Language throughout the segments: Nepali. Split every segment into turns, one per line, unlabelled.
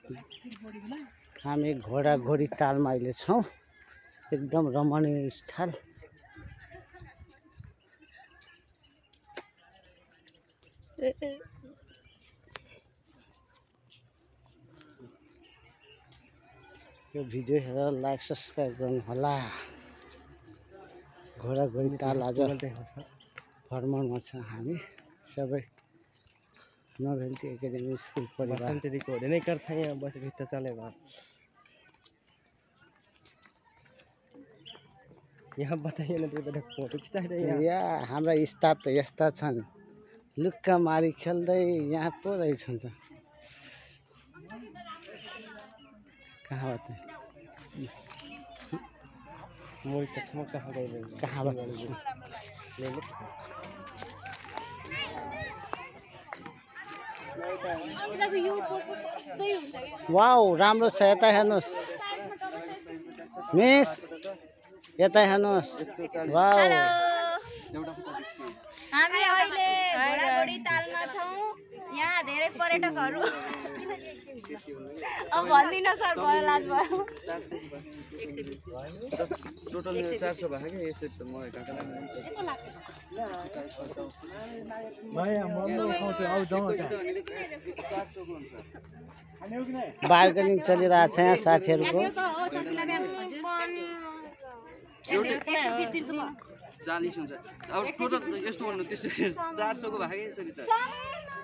हामी घोडाघोडी तालमा अहिले छौँ। एकदम रमणीय स्थल। यो भिडियो हेरेर लाइक सब्सक्राइब गर्नुहोला। घोडाघोडी ताल आज भ्रमणमा छ हामी सबै नोभेल्टी एकेडमी स्कुल परिवार।
नहीं करते हैं बस इतना चलेगा। यहाँ बताइए ना तो फोटो खिचाइरहेको
यहाँ हाम्रा स्टाफ त यस्ता छन्, लुक्का मारी खेल्दै यहाँ पो रहेछन् त। कहाँबाट
मोल चश्मा कहाँ गए?
कहाँबाट वाउ राम्रो छ। यता हेर्नुहोस् मिस, यता हेर्नुहोस्। वाउ
हामी अहिले घोडाघोडी तालमा छौँ। यहाँ धेरै पर्यटकहरू अब भन्दिन सर भयो लाज भयो।
टोटल 400 भएको के यसै त म काकालाई
बार्गेनिङ चलिरहेको छ यहाँ साथीहरूको।
40 हुन्छ। अब टोटल यस्तो भन्नु त्यसो 400 को भएको यसरी त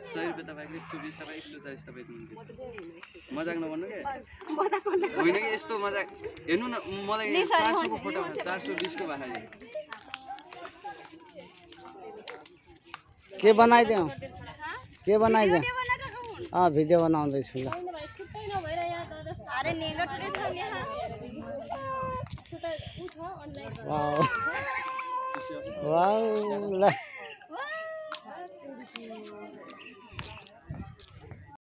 100 रुपैयाँ तपाईको 120 तपाईँ 140 तपाईको हुन्छ। मजाक नभन्नु के होइन कि यस्तो मजाक हेर्नु न। मलाई 400 को फोटो 420 को भएको
के बनाइदिउँ के बनाइदिउँ? भिडियो बनाउँदैछु ल। वाउ वाउ ल।